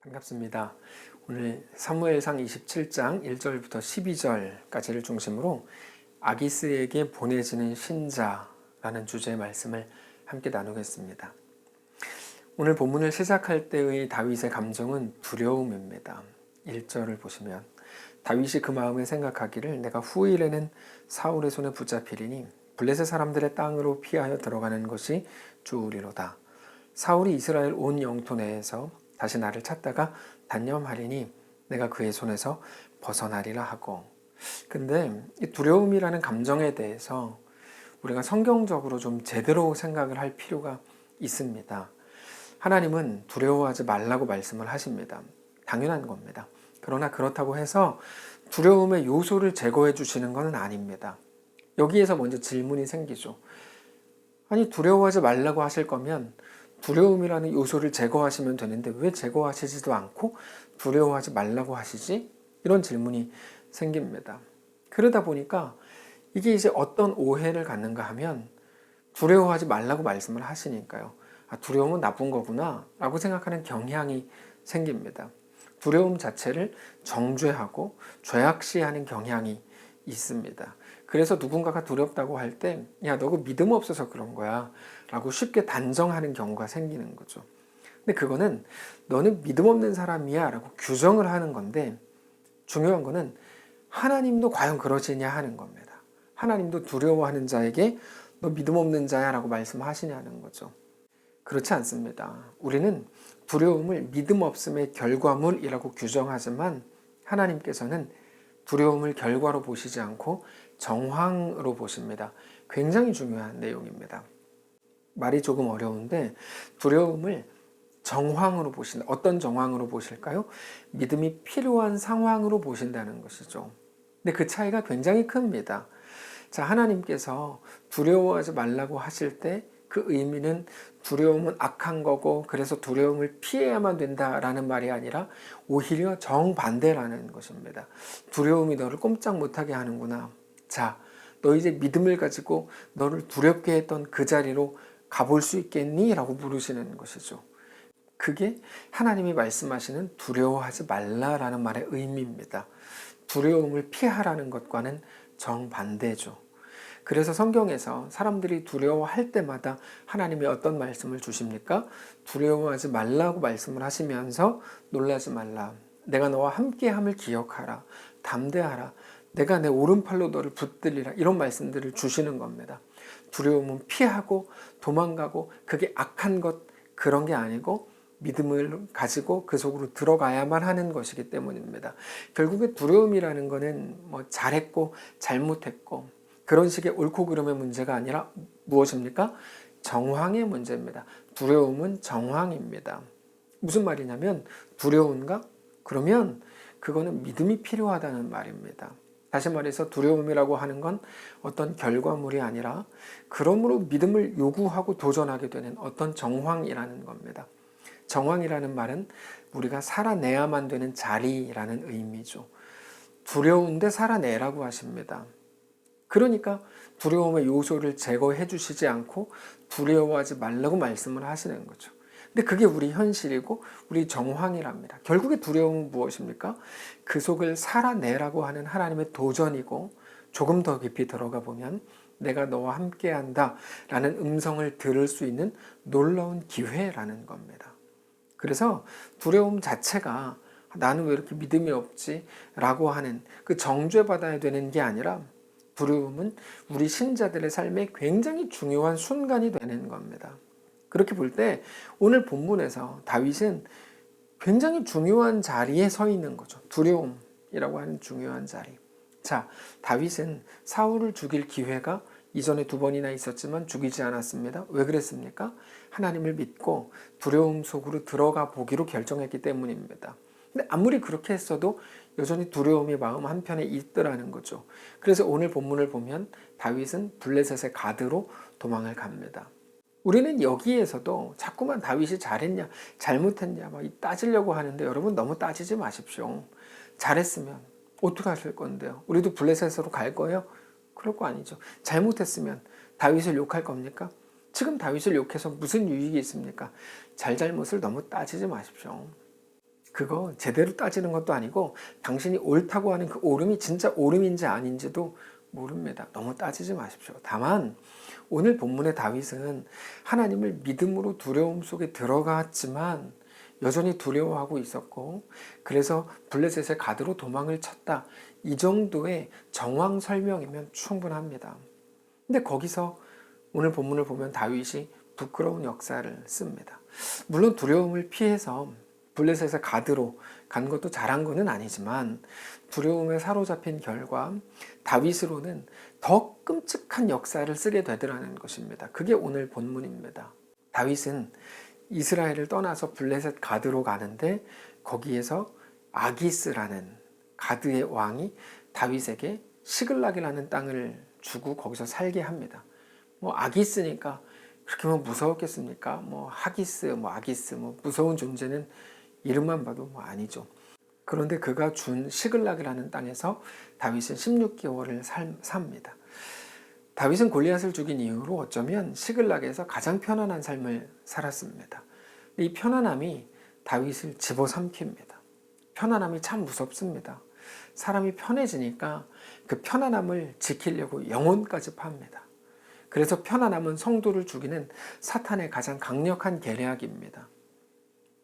반갑습니다. 오늘 사무엘상 27장 1절부터 12절까지를 중심으로 아기스에게 보내지는 신자라는 주제의 말씀을 함께 나누겠습니다. 오늘 본문을 시작할 때의 다윗의 감정은 두려움입니다. 1절을 보시면 다윗이 그 마음에 생각하기를 내가 후일에는 사울의 손에 붙잡히리니 블레셋 사람들의 땅으로 피하여 들어가는 것이 좋으리로다. 사울이 이스라엘 온 영토 내에서 다시 나를 찾다가 단념하리니 내가 그의 손에서 벗어나리라 하고. 근데 이 두려움이라는 감정에 대해서 우리가 성경적으로 좀 제대로 생각을 할 필요가 있습니다. 하나님은 두려워하지 말라고 말씀을 하십니다. 당연한 겁니다. 그러나 그렇다고 해서 두려움의 요소를 제거해 주시는 것은 아닙니다. 여기에서 먼저 질문이 생기죠. 아니, 두려워하지 말라고 하실 거면 두려움이라는 요소를 제거하시면 되는데 왜 제거하시지도 않고 두려워하지 말라고 하시지? 이런 질문이 생깁니다. 그러다 보니까 이게 이제 어떤 오해를 갖는가 하면 두려워하지 말라고 말씀을 하시니까요. 아, 두려움은 나쁜 거구나 라고 생각하는 경향이 생깁니다. 두려움 자체를 정죄하고 죄악시하는 경향이 있습니다. 그래서 누군가가 두렵다고 할 때, 야, 너 그 믿음 없어서 그런 거야 라고 쉽게 단정하는 경우가 생기는 거죠. 근데 그거는 너는 믿음 없는 사람이야 라고 규정을 하는 건데, 중요한 거는 하나님도 과연 그러시냐 하는 겁니다. 하나님도 두려워하는 자에게 너 믿음 없는 자야 라고 말씀하시냐는 거죠. 그렇지 않습니다. 우리는 두려움을 믿음 없음의 결과물이라고 규정하지만 하나님께서는 두려움을 결과로 보시지 않고 정황으로 보십니다. 굉장히 중요한 내용입니다. 말이 조금 어려운데 두려움을 정황으로 보신다. 어떤 정황으로 보실까요? 믿음이 필요한 상황으로 보신다는 것이죠. 근데 그 차이가 굉장히 큽니다. 자, 하나님께서 두려워하지 말라고 하실 때 그 의미는 두려움은 악한 거고 그래서 두려움을 피해야만 된다라는 말이 아니라 오히려 정반대라는 것입니다. 두려움이 너를 꼼짝 못하게 하는구나. 자, 너 이제 믿음을 가지고 너를 두렵게 했던 그 자리로 가볼 수 있겠니? 라고 물으시는 것이죠. 그게 하나님이 말씀하시는 두려워하지 말라라는 말의 의미입니다. 두려움을 피하라는 것과는 정반대죠. 그래서 성경에서 사람들이 두려워할 때마다 하나님이 어떤 말씀을 주십니까? 두려워하지 말라고 말씀을 하시면서 놀라지 말라. 내가 너와 함께함을 기억하라. 담대하라. 내가 내 오른팔로 너를 붙들리라. 이런 말씀들을 주시는 겁니다. 두려움은 피하고 도망가고 그게 악한 것 그런 게 아니고 믿음을 가지고 그 속으로 들어가야만 하는 것이기 때문입니다. 결국에 두려움이라는 거는 뭐 잘했고 잘못했고 그런 식의 옳고 그름의 문제가 아니라 무엇입니까? 정황의 문제입니다. 두려움은 정황입니다. 무슨 말이냐면 두려운가? 그러면 그거는 믿음이 필요하다는 말입니다. 다시 말해서 두려움이라고 하는 건 어떤 결과물이 아니라 그러므로 믿음을 요구하고 도전하게 되는 어떤 정황이라는 겁니다. 정황이라는 말은 우리가 살아내야만 되는 자리라는 의미죠. 두려운데 살아내라고 하십니다. 그러니까 두려움의 요소를 제거해 주시지 않고 두려워하지 말라고 말씀을 하시는 거죠. 근데 그게 우리 현실이고 우리 정황이랍니다. 결국에 두려움은 무엇입니까? 그 속을 살아내라고 하는 하나님의 도전이고 조금 더 깊이 들어가 보면 내가 너와 함께한다 라는 음성을 들을 수 있는 놀라운 기회라는 겁니다. 그래서 두려움 자체가 나는 왜 이렇게 믿음이 없지? 라고 하는 그 정죄받아야 되는 게 아니라 두려움은 우리 신자들의 삶에 굉장히 중요한 순간이 되는 겁니다. 그렇게 볼 때 오늘 본문에서 다윗은 굉장히 중요한 자리에 서 있는 거죠. 두려움이라고 하는 중요한 자리. 자, 다윗은 사울을 죽일 기회가 이전에 2번이나 있었지만 죽이지 않았습니다. 왜 그랬습니까? 하나님을 믿고 두려움 속으로 들어가 보기로 결정했기 때문입니다. 근데 아무리 그렇게 했어도 여전히 두려움이 마음 한편에 있더라는 거죠. 그래서 오늘 본문을 보면 다윗은 블레셋의 가드로 도망을 갑니다. 우리는 여기에서도 자꾸만 다윗이 잘했냐 잘못했냐 막 따지려고 하는데 여러분 너무 따지지 마십시오. 잘했으면 어떻게 하실 건데요? 우리도 블레셋으로 갈 거예요? 그럴 거 아니죠. 잘못했으면 다윗을 욕할 겁니까? 지금 다윗을 욕해서 무슨 유익이 있습니까? 잘잘못을 너무 따지지 마십시오. 그거 제대로 따지는 것도 아니고 당신이 옳다고 하는 그 옳음이 진짜 옳음인지 아닌지도 모릅니다. 너무 따지지 마십시오. 다만 오늘 본문의 다윗은 하나님을 믿음으로 두려움 속에 들어갔지만 여전히 두려워하고 있었고, 그래서 블레셋의 가드로 도망을 쳤다. 이 정도의 정황 설명이면 충분합니다. 근데 거기서 오늘 본문을 보면 다윗이 부끄러운 역사를 씁니다. 물론 두려움을 피해서 블레셋의 가드로 간 것도 잘한 것은 아니지만 두려움에 사로잡힌 결과 다윗으로는 더 끔찍한 역사를 쓰게 되더라는 것입니다. 그게 오늘 본문입니다. 다윗은 이스라엘을 떠나서 블레셋 가드로 가는데 거기에서 아기스라는 가드의 왕이 다윗에게 시글락이라는 땅을 주고 거기서 살게 합니다. 아기스니까 그렇게 무서웠겠습니까? 하기스, 아기스, 무서운 존재는 이름만 봐도 아니죠. 그런데 그가 준 시글락이라는 땅에서 다윗은 16개월을 삽니다. 다윗은 골리앗을 죽인 이후로 어쩌면 시글락에서 가장 편안한 삶을 살았습니다. 이 편안함이 다윗을 집어삼킵니다. 편안함이 참 무섭습니다. 사람이 편해지니까 그 편안함을 지키려고 영혼까지 팝니다. 그래서 편안함은 성도를 죽이는 사탄의 가장 강력한 계략입니다.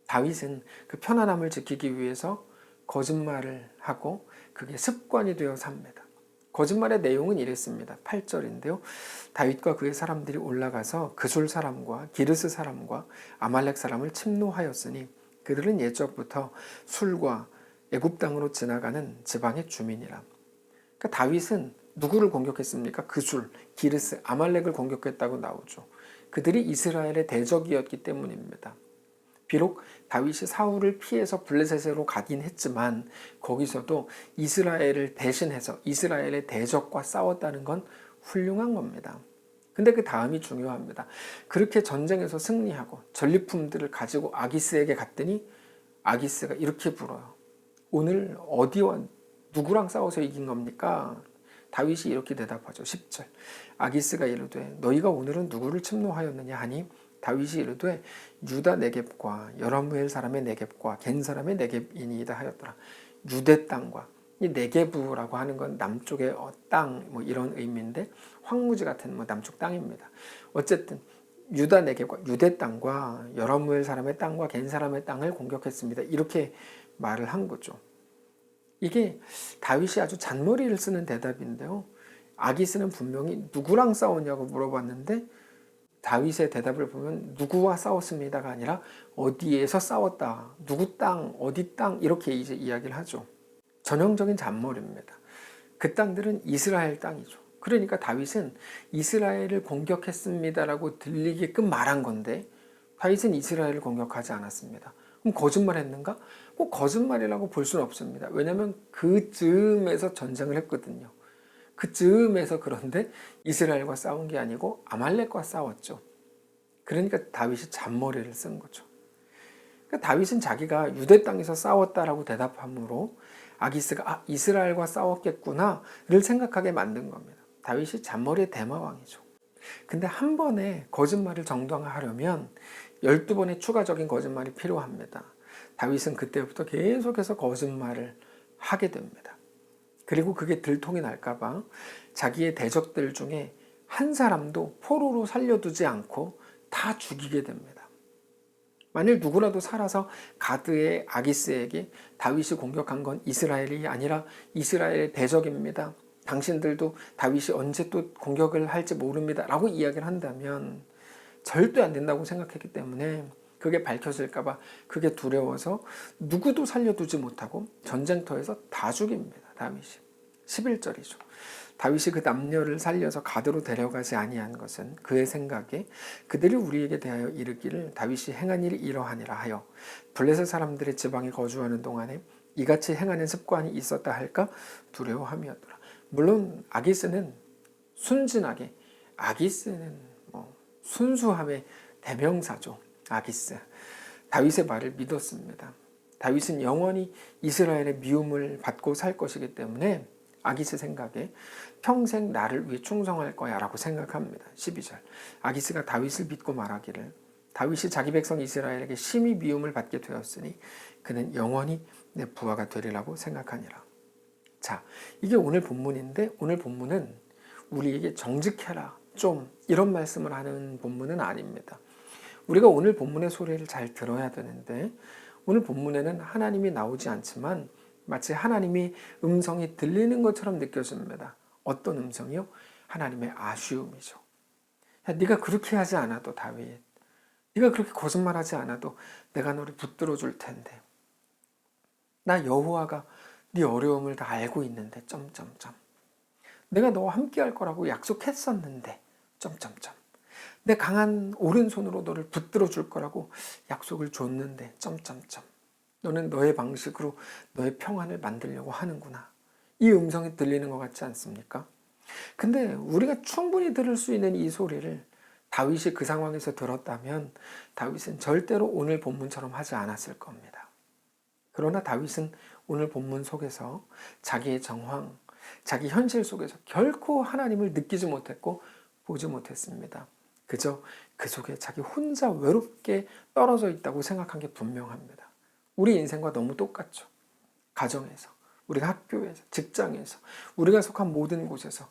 다윗은 그 편안함을 지키기 위해서 거짓말을 하고 그게 습관이 되어 삽니다. 거짓말의 내용은 이랬습니다. 8절인데요. 다윗과 그의 사람들이 올라가서 그술 사람과 기르스 사람과 아말렉 사람을 침노하였으니 그들은 옛적부터 술과 애굽 땅으로 지나가는 지방의 주민이라. 그러니까 다윗은 누구를 공격했습니까? 그술, 기르스, 아말렉을 공격했다고 나오죠. 그들이 이스라엘의 대적이었기 때문입니다. 비록 다윗이 사울을 피해서 블레셋으로 가긴 했지만 거기서도 이스라엘을 대신해서 이스라엘의 대적과 싸웠다는 건 훌륭한 겁니다. 근데 그 다음이 중요합니다. 그렇게 전쟁에서 승리하고 전리품들을 가지고 아기스에게 갔더니 아기스가 이렇게 물어요. 오늘 어디와 누구랑 싸워서 이긴 겁니까? 다윗이 이렇게 대답하죠. 10절. 아기스가 이르되 너희가 오늘은 누구를 침노하였느냐 하니 다윗이 이르되 유다 네겝과 여러무엘 사람의 네겝과 겐 사람의 네겝이니이다 하였더라. 유대 땅과 이 네겝이라고 하는 건 남쪽의 땅 이런 의미인데 황무지 같은 남쪽 땅입니다. 어쨌든 유다 네겝과 유대 땅과 여러무엘 사람의 땅과 겐 사람의 땅을 공격했습니다. 이렇게 말을 한 거죠. 이게 다윗이 아주 잔머리를 쓰는 대답인데요. 아기스는 분명히 누구랑 싸웠냐고 물어봤는데 다윗의 대답을 보면 누구와 싸웠습니다가 아니라 어디에서 싸웠다. 누구 땅, 어디 땅 이렇게 이제 이야기를 하죠. 전형적인 잔머리입니다. 그 땅들은 이스라엘 땅이죠. 그러니까 다윗은 이스라엘을 공격했습니다라고 들리게끔 말한 건데 다윗은 이스라엘을 공격하지 않았습니다. 그럼 거짓말했는가? 꼭 거짓말이라고 볼 수는 없습니다. 왜냐하면 그 즈음에서 전쟁을 했거든요. 그 즈음에서 그런데 이스라엘과 싸운 게 아니고 아말렉과 싸웠죠. 그러니까 다윗이 잔머리를 쓴 거죠. 그러니까 다윗은 자기가 유대 땅에서 싸웠다라고 대답함으로 아기스가 이스라엘과 싸웠겠구나를 생각하게 만든 겁니다. 다윗이 잔머리의 대마왕이죠. 근데 한 번에 거짓말을 정당화하려면 12번의 추가적인 거짓말이 필요합니다. 다윗은 그때부터 계속해서 거짓말을 하게 됩니다. 그리고 그게 들통이 날까봐 자기의 대적들 중에 한 사람도 포로로 살려두지 않고 다 죽이게 됩니다. 만일 누구라도 살아서 가드의 아기스에게 다윗이 공격한 건 이스라엘이 아니라 이스라엘의 대적입니다. 당신들도 다윗이 언제 또 공격을 할지 모릅니다. 라고 이야기를 한다면 절대 안 된다고 생각했기 때문에 그게 밝혀질까봐 그게 두려워서 누구도 살려두지 못하고 전쟁터에서 다 죽입니다. 다윗이. 11절이죠. 다윗이 그 남녀를 살려서 가드로 데려가지 아니한 것은 그의 생각에 그들이 우리에게 대하여 이르기를 다윗이 행한 일이 이러하니라 하여 블레셋 사람들의 지방에 거주하는 동안에 이같이 행하는 습관이 있었다 할까 두려워함이었더라. 물론 아기스는 순진하게, 아기스는 순수함의 대명사죠. 아기스. 다윗의 말을 믿었습니다. 다윗은 영원히 이스라엘의 미움을 받고 살 것이기 때문에 아기스 생각에 평생 나를 위해 충성할 거야 라고 생각합니다. 12절. 아기스가 다윗을 믿고 말하기를 다윗이 자기 백성 이스라엘에게 심히 미움을 받게 되었으니 그는 영원히 내 부하가 되리라고 생각하니라. 자, 이게 오늘 본문인데 오늘 본문은 우리에게 정직해라 좀 이런 말씀을 하는 본문은 아닙니다. 우리가 오늘 본문의 소리를 잘 들어야 되는데 오늘 본문에는 하나님이 나오지 않지만 마치 하나님이 음성이 들리는 것처럼 느껴집니다. 어떤 음성이요? 하나님의 아쉬움이죠. 야, 네가 그렇게 하지 않아도 다윗, 네가 그렇게 거짓말하지 않아도 내가 너를 붙들어 줄 텐데 나 여호와가 네 어려움을 다 알고 있는데 점점점 내가 너와 함께 할 거라고 약속했었는데 점점점 내 강한 오른손으로 너를 붙들어 줄 거라고 약속을 줬는데 점점점 너는 너의 방식으로 너의 평안을 만들려고 하는구나. 이 음성이 들리는 것 같지 않습니까? 근데 우리가 충분히 들을 수 있는 이 소리를 다윗이 그 상황에서 들었다면 다윗은 절대로 오늘 본문처럼 하지 않았을 겁니다. 그러나 다윗은 오늘 본문 속에서 자기의 정황, 자기 현실 속에서 결코 하나님을 느끼지 못했고 보지 못했습니다. 그저 그 속에 자기 혼자 외롭게 떨어져 있다고 생각한 게 분명합니다. 우리 인생과 너무 똑같죠. 가정에서, 우리가 학교에서, 직장에서, 우리가 속한 모든 곳에서,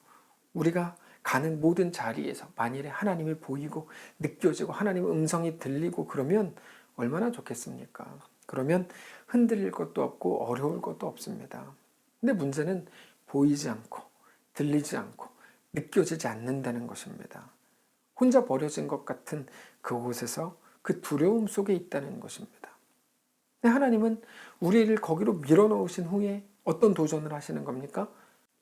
우리가 가는 모든 자리에서 만일에 하나님이 보이고 느껴지고 하나님의 음성이 들리고 그러면 얼마나 좋겠습니까? 그러면 흔들릴 것도 없고 어려울 것도 없습니다. 근데 문제는 보이지 않고 들리지 않고 느껴지지 않는다는 것입니다. 혼자 버려진 것 같은 그곳에서 그 두려움 속에 있다는 것입니다. 근데 하나님은 우리를 거기로 밀어넣으신 후에 어떤 도전을 하시는 겁니까?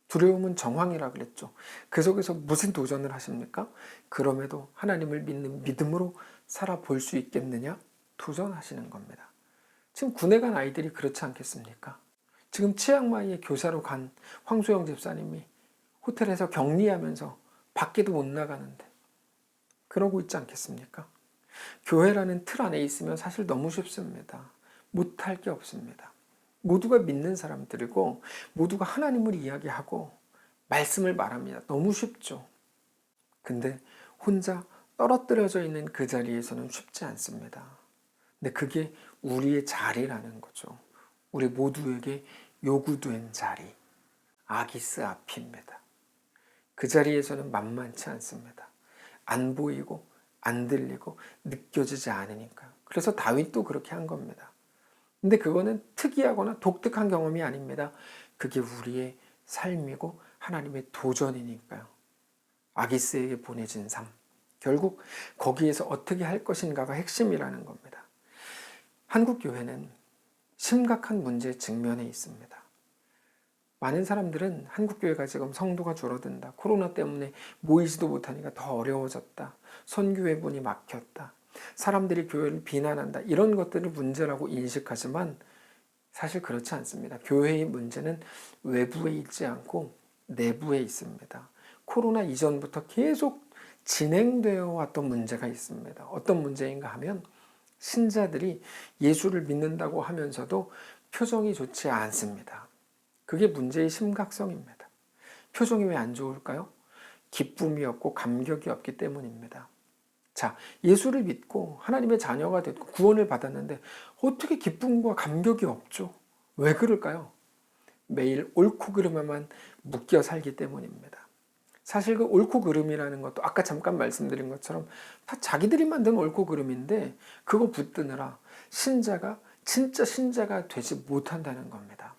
두려움은 정황이라 그랬죠. 그 속에서 무슨 도전을 하십니까? 그럼에도 하나님을 믿는 믿음으로 살아볼 수 있겠느냐? 도전하시는 겁니다. 지금 군에 간 아이들이 그렇지 않겠습니까? 지금 치앙마이에 교사로 간 황소영 집사님이 호텔에서 격리하면서 밖에도 못 나가는데 그러고 있지 않겠습니까? 교회라는 틀 안에 있으면 사실 너무 쉽습니다. 못할 게 없습니다. 모두가 믿는 사람들이고 모두가 하나님을 이야기하고 말씀을 말합니다. 너무 쉽죠. 근데 혼자 떨어뜨려져 있는 그 자리에서는 쉽지 않습니다. 근데 그게 우리의 자리라는 거죠. 우리 모두에게 요구된 자리. 아기스 앞입니다. 그 자리에서는 만만치 않습니다. 안 보이고 안 들리고 느껴지지 않으니까. 그래서 다윗도 그렇게 한 겁니다. 근데 그거는 특이하거나 독특한 경험이 아닙니다. 그게 우리의 삶이고 하나님의 도전이니까요. 아기스에게 보내진 삶. 결국 거기에서 어떻게 할 것인가가 핵심이라는 겁니다. 한국 교회는 심각한 문제에 직면해 있습니다. 많은 사람들은 한국 교회가 지금 성도가 줄어든다. 코로나 때문에 모이지도 못하니까 더 어려워졌다. 선교회분이 막혔다. 사람들이 교회를 비난한다. 이런 것들을 문제라고 인식하지만 사실 그렇지 않습니다. 교회의 문제는 외부에 있지 않고 내부에 있습니다. 코로나 이전부터 계속 진행되어 왔던 문제가 있습니다. 어떤 문제인가 하면 신자들이 예수를 믿는다고 하면서도 표정이 좋지 않습니다. 그게 문제의 심각성입니다. 표정이 왜 안 좋을까요? 기쁨이 없고 감격이 없기 때문입니다. 자, 예수를 믿고 하나님의 자녀가 됐고 구원을 받았는데 어떻게 기쁨과 감격이 없죠? 왜 그럴까요? 매일 옳고 그름에만 묶여 살기 때문입니다. 사실 그 옳고 그름이라는 것도 아까 잠깐 말씀드린 것처럼 다 자기들이 만든 옳고 그름인데 그거 붙드느라 신자가 진짜 신자가 되지 못한다는 겁니다.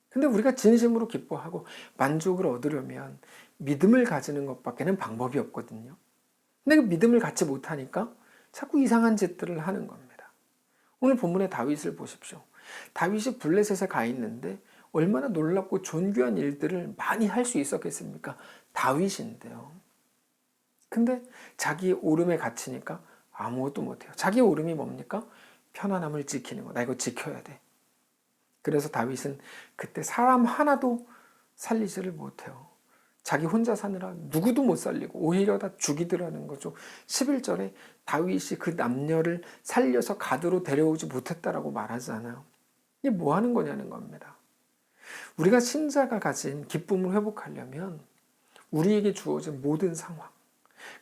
근데 우리가 진심으로 기뻐하고 만족을 얻으려면 믿음을 가지는 것밖에는 방법이 없거든요. 근데 그 믿음을 갖지 못하니까 자꾸 이상한 짓들을 하는 겁니다. 오늘 본문의 다윗을 보십시오. 다윗이 블레셋에 가 있는데 얼마나 놀랍고 존귀한 일들을 많이 할 수 있었겠습니까? 다윗인데요. 근데 자기 오름에 갇히니까 아무것도 못해요. 자기 오름이 뭡니까? 편안함을 지키는 거. 나 이거 지켜야 돼. 그래서 다윗은 그때 사람 하나도 살리지를 못해요. 자기 혼자 사느라 누구도 못 살리고 오히려 다 죽이더라는 거죠. 11절에 다윗이 그 남녀를 살려서 가드로 데려오지 못했다라고 말하잖아요. 이게 뭐 하는 거냐는 겁니다. 우리가 신자가 가진 기쁨을 회복하려면 우리에게 주어진 모든 상황,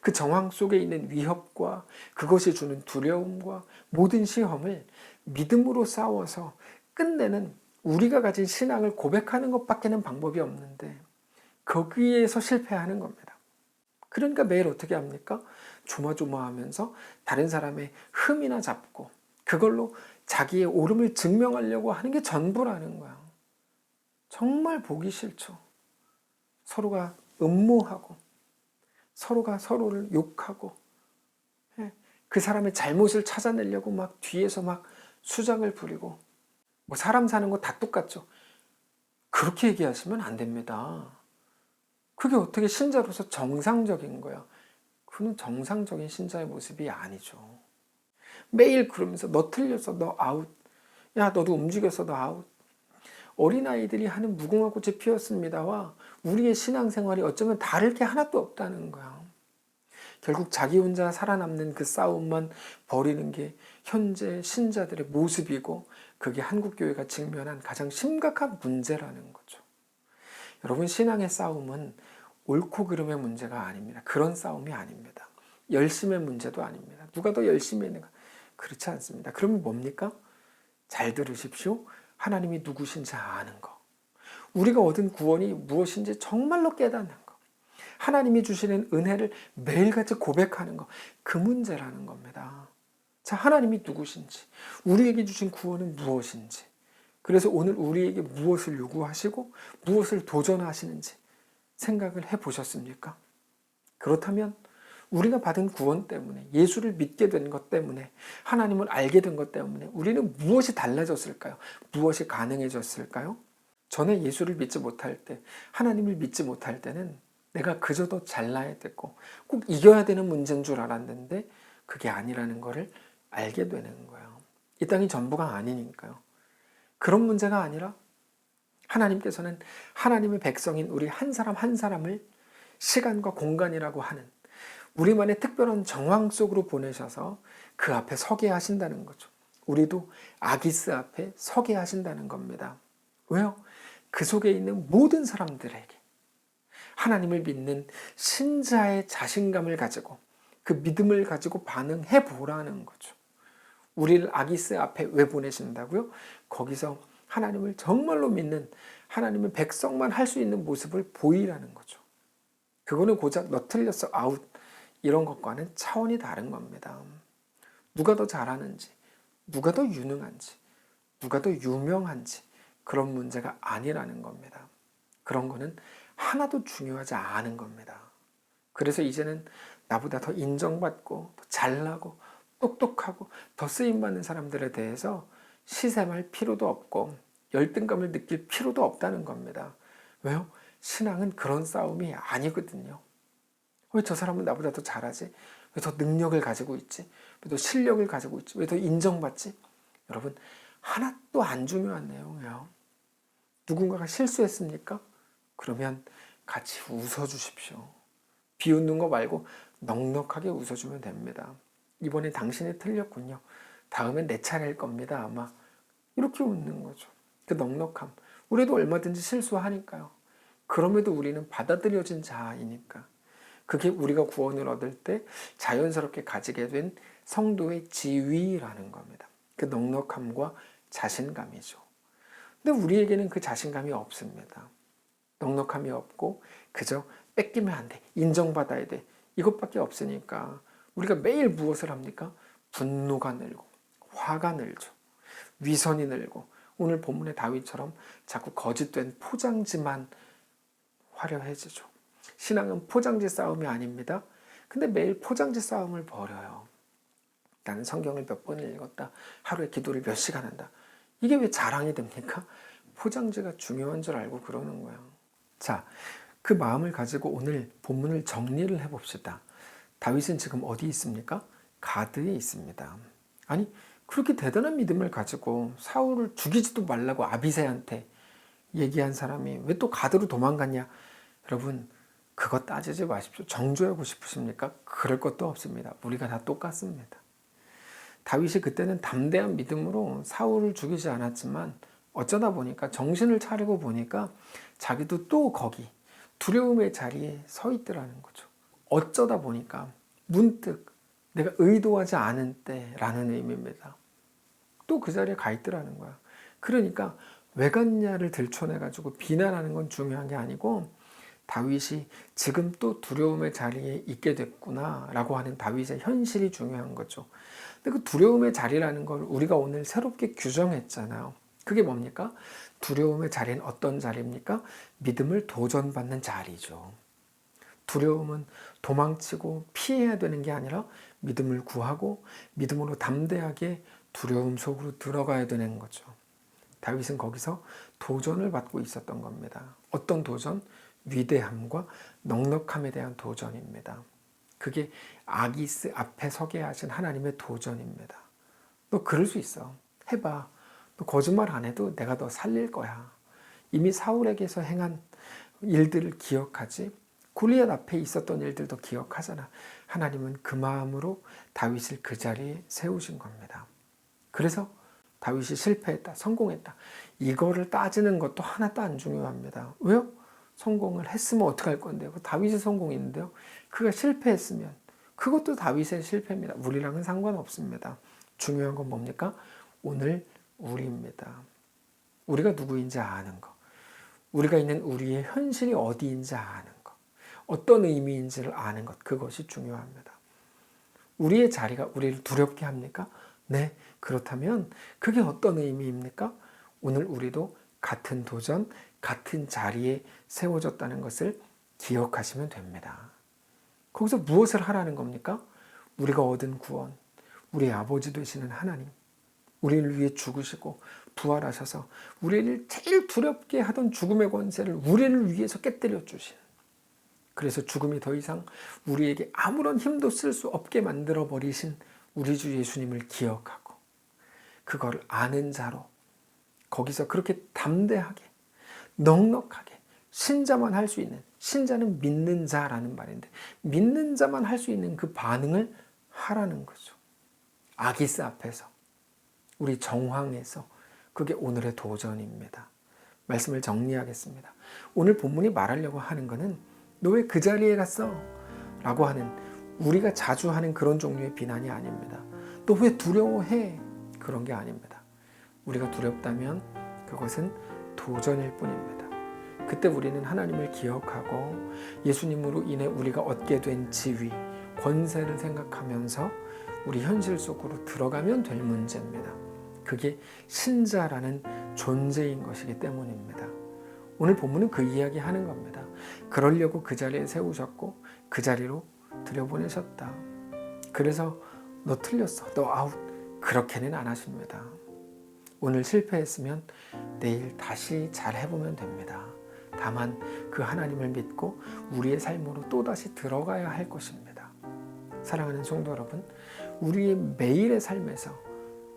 그 정황 속에 있는 위협과 그것이 주는 두려움과 모든 시험을 믿음으로 싸워서 끝내는 우리가 가진 신앙을 고백하는 것밖에는 방법이 없는데 거기에서 실패하는 겁니다. 그러니까 매일 어떻게 합니까? 조마조마하면서 다른 사람의 흠이나 잡고 그걸로 자기의 옳음을 증명하려고 하는 게 전부라는 거야. 정말 보기 싫죠. 서로가 음모하고 서로가 서로를 욕하고 그 사람의 잘못을 찾아내려고 막 뒤에서 막 수작을 부리고 뭐 사람 사는 거 다 똑같죠. 그렇게 얘기하시면 안 됩니다. 그게 어떻게 신자로서 정상적인 거야. 그는 정상적인 신자의 모습이 아니죠. 매일 그러면서 너 틀렸어, 너 아웃. 야, 너도 움직였어, 너 아웃. 어린아이들이 하는 무궁화 꽃이 피었습니다와 우리의 신앙생활이 어쩌면 다를 게 하나도 없다는 거야. 결국 자기 혼자 살아남는 그 싸움만 벌이는 게 현재 신자들의 모습이고 그게 한국교회가 직면한 가장 심각한 문제라는 거죠. 여러분, 신앙의 싸움은 옳고 그름의 문제가 아닙니다. 그런 싸움이 아닙니다. 열심의 문제도 아닙니다. 누가 더 열심히 했는가? 그렇지 않습니다. 그러면 뭡니까? 잘 들으십시오. 하나님이 누구신지 아는 거. 우리가 얻은 구원이 무엇인지 정말로 깨닫는 거. 하나님이 주시는 은혜를 매일같이 고백하는 거. 그 문제라는 겁니다. 자, 하나님이 누구신지, 우리에게 주신 구원은 무엇인지, 그래서 오늘 우리에게 무엇을 요구하시고 무엇을 도전하시는지 생각을 해보셨습니까? 그렇다면 우리가 받은 구원 때문에, 예수를 믿게 된 것 때문에, 하나님을 알게 된 것 때문에 우리는 무엇이 달라졌을까요? 무엇이 가능해졌을까요? 전에 예수를 믿지 못할 때, 하나님을 믿지 못할 때는 내가 그저 더 잘나야 됐고 꼭 이겨야 되는 문제인 줄 알았는데 그게 아니라는 것을 알게 되는 거예요. 이 땅이 전부가 아니니까요. 그런 문제가 아니라 하나님께서는 하나님의 백성인 우리 한 사람 한 사람을 시간과 공간이라고 하는 우리만의 특별한 정황 속으로 보내셔서 그 앞에 서게 하신다는 거죠. 우리도 아기스 앞에 서게 하신다는 겁니다. 왜요? 그 속에 있는 모든 사람들에게 하나님을 믿는 신자의 자신감을 가지고 그 믿음을 가지고 반응해 보라는 거죠. 우리를 아기스 앞에 왜 보내신다고요? 거기서 하나님을 정말로 믿는 하나님의 백성만 할 수 있는 모습을 보이라는 거죠. 그거는 고작 너 틀렸어 아웃 이런 것과는 차원이 다른 겁니다. 누가 더 잘하는지, 누가 더 유능한지, 누가 더 유명한지 그런 문제가 아니라는 겁니다. 그런 거는 하나도 중요하지 않은 겁니다. 그래서 이제는 나보다 더 인정받고 더 잘나고 똑똑하고 더 쓰임받는 사람들에 대해서 시샘할 필요도 없고 열등감을 느낄 필요도 없다는 겁니다. 왜요? 신앙은 그런 싸움이 아니거든요. 왜 저 사람은 나보다 더 잘하지? 왜 더 능력을 가지고 있지? 왜 더 실력을 가지고 있지? 왜 더 인정받지? 여러분, 하나도 안 중요한 내용이에요. 누군가가 실수했습니까? 그러면 같이 웃어주십시오. 비웃는 거 말고 넉넉하게 웃어주면 됩니다. 이번에 당신이 틀렸군요. 다음엔 내 차례일 겁니다. 아마 이렇게 웃는 거죠. 그 넉넉함. 우리도 얼마든지 실수하니까요. 그럼에도 우리는 받아들여진 자이니까. 그게 우리가 구원을 얻을 때 자연스럽게 가지게 된 성도의 지위라는 겁니다. 그 넉넉함과 자신감이죠. 근데 우리에게는 그 자신감이 없습니다. 넉넉함이 없고 그저 뺏기면 안 돼. 인정받아야 돼. 이것밖에 없으니까 우리가 매일 무엇을 합니까? 분노가 늘고 화가 늘죠. 위선이 늘고 오늘 본문의 다윗처럼 자꾸 거짓된 포장지만 화려해지죠. 신앙은 포장지 싸움이 아닙니다. 근데 매일 포장지 싸움을 벌여요. 나는 성경을 몇 번 읽었다. 하루에 기도를 몇 시간 한다. 이게 왜 자랑이 됩니까? 포장지가 중요한 줄 알고 그러는 거예요. 자, 그 마음을 가지고 오늘 본문을 정리를 해봅시다. 다윗은 지금 어디 있습니까? 가드에 있습니다. 아니, 그렇게 대단한 믿음을 가지고 사울을 죽이지도 말라고 아비새한테 얘기한 사람이 왜 또 가드로 도망갔냐? 여러분, 그거 따지지 마십시오. 정죄하고 싶으십니까? 그럴 것도 없습니다. 우리가 다 똑같습니다. 다윗이 그때는 담대한 믿음으로 사울을 죽이지 않았지만 어쩌다 보니까 정신을 차리고 보니까 자기도 또 거기 두려움의 자리에 서 있더라는 거죠. 어쩌다 보니까 문득 내가 의도하지 않은 때라는 의미입니다. 또 그 자리에 가 있더라는 거야. 그러니까 왜 갔냐를 들춰내가지고 비난하는 건 중요한 게 아니고 다윗이 지금 또 두려움의 자리에 있게 됐구나 라고 하는 다윗의 현실이 중요한 거죠. 근데 그 두려움의 자리라는 걸 우리가 오늘 새롭게 규정했잖아요. 그게 뭡니까? 두려움의 자리는 어떤 자리입니까? 믿음을 도전받는 자리죠. 두려움은 도망치고 피해야 되는 게 아니라 믿음을 구하고 믿음으로 담대하게 두려움 속으로 들어가야 되는 거죠. 다윗은 거기서 도전을 받고 있었던 겁니다. 어떤 도전? 위대함과 넉넉함에 대한 도전입니다. 그게 아기스 앞에 서게 하신 하나님의 도전입니다. 너 그럴 수 있어. 해봐. 너 거짓말 안 해도 내가 너 살릴 거야. 이미 사울에게서 행한 일들을 기억하지. 골리앗 앞에 있었던 일들도 기억하잖아. 하나님은 그 마음으로 다윗을 그 자리에 세우신 겁니다. 그래서 다윗이 실패했다, 성공했다. 이거를 따지는 것도 하나도 안 중요합니다. 왜요? 성공을 했으면 어떡할 건데요? 다윗의 성공인데요. 그가 실패했으면 그것도 다윗의 실패입니다. 우리랑은 상관없습니다. 중요한 건 뭡니까? 오늘 우리입니다. 우리가 누구인지 아는 거. 우리가 있는 우리의 현실이 어디인지 아는 거. 어떤 의미인지를 아는 것. 그것이 중요합니다. 우리의 자리가 우리를 두렵게 합니까? 네. 그렇다면 그게 어떤 의미입니까? 오늘 우리도 같은 도전, 같은 자리에 세워졌다는 것을 기억하시면 됩니다. 거기서 무엇을 하라는 겁니까? 우리가 얻은 구원, 우리 아버지 되시는 하나님, 우리를 위해 죽으시고 부활하셔서 우리를 제일 두렵게 하던 죽음의 권세를 우리를 위해서 깨뜨려 주신, 그래서 죽음이 더 이상 우리에게 아무런 힘도 쓸 수 없게 만들어 버리신 우리 주 예수님을 기억하고 그걸 아는 자로 거기서 그렇게 담대하게 넉넉하게 신자만 할 수 있는, 신자는 믿는 자라는 말인데 믿는 자만 할 수 있는 그 반응을 하라는 거죠. 아기스 앞에서, 우리 정황에서. 그게 오늘의 도전입니다. 말씀을 정리하겠습니다. 오늘 본문이 말하려고 하는 것은 너 왜 그 자리에 갔어? 라고 하는, 우리가 자주 하는 그런 종류의 비난이 아닙니다. 너 왜 두려워해? 그런 게 아닙니다. 우리가 두렵다면 그것은 도전일 뿐입니다. 그때 우리는 하나님을 기억하고 예수님으로 인해 우리가 얻게 된 지위, 권세를 생각하면서 우리 현실 속으로 들어가면 될 문제입니다. 그게 신자라는 존재인 것이기 때문입니다. 오늘 본문은 그 이야기 하는 겁니다. 그러려고 그 자리에 세우셨고 그 자리로 들여보내셨다. 그래서 너 틀렸어, 너 아웃, 그렇게는 안 하십니다. 오늘 실패했으면 내일 다시 잘 해보면 됩니다. 다만 그 하나님을 믿고 우리의 삶으로 또다시 들어가야 할 것입니다. 사랑하는 성도 여러분, 우리의 매일의 삶에서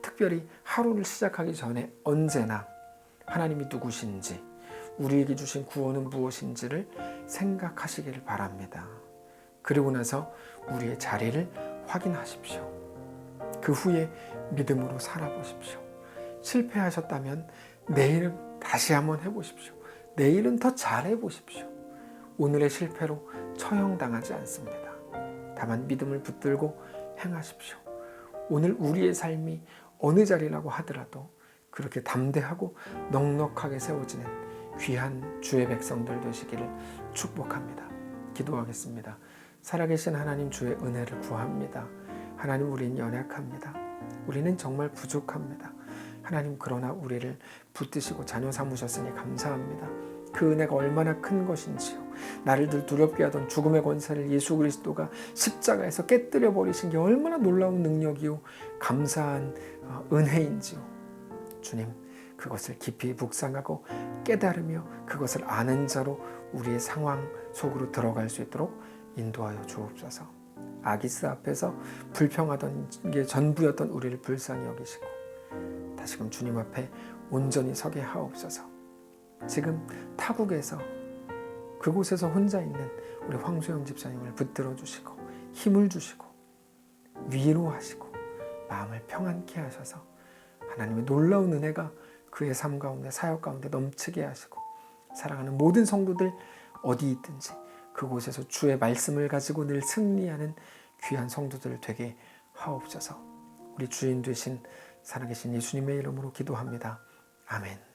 특별히 하루를 시작하기 전에 언제나 하나님이 누구신지, 우리에게 주신 구원은 무엇인지를 생각하시기를 바랍니다. 그리고 나서 우리의 자리를 확인하십시오. 그 후에 믿음으로 살아보십시오. 실패하셨다면 내일은 다시 한번 해보십시오. 내일은 더 잘해보십시오. 오늘의 실패로 처형당하지 않습니다. 다만 믿음을 붙들고 행하십시오. 오늘 우리의 삶이 어느 자리라고 하더라도 그렇게 담대하고 넉넉하게 세워지는 귀한 주의 백성들 되시기를 축복합니다. 기도하겠습니다. 살아계신 하나님, 주의 은혜를 구합니다. 하나님, 우리는 연약합니다. 우리는 정말 부족합니다. 하나님, 그러나 우리를 붙드시고 자녀 삼으셨으니 감사합니다. 그 은혜가 얼마나 큰 것인지요. 나를 늘 두렵게 하던 죽음의 권세를 예수 그리스도가 십자가에서 깨뜨려 버리신 게 얼마나 놀라운 능력이요 감사한 은혜인지요. 주님, 그것을 깊이 묵상하고 깨달으며 그것을 아는 자로 우리의 상황 속으로 들어갈 수 있도록 인도하여 주옵소서. 아기스 앞에서 불평하던 게 전부였던 우리를 불쌍히 여기시고 다시금 주님 앞에 온전히 서게 하옵소서. 지금 타국에서 그곳에서 혼자 있는 우리 황수영 집사님을 붙들어 주시고 힘을 주시고 위로하시고 마음을 평안케 하셔서 하나님의 놀라운 은혜가 그의 삶 가운데, 사역 가운데 넘치게 하시고 사랑하는 모든 성도들 어디 있든지 그곳에서 주의 말씀을 가지고 늘 승리하는 귀한 성도들 되게 하옵소서. 우리 주인 되신 살아계신 예수님의 이름으로 기도합니다. 아멘.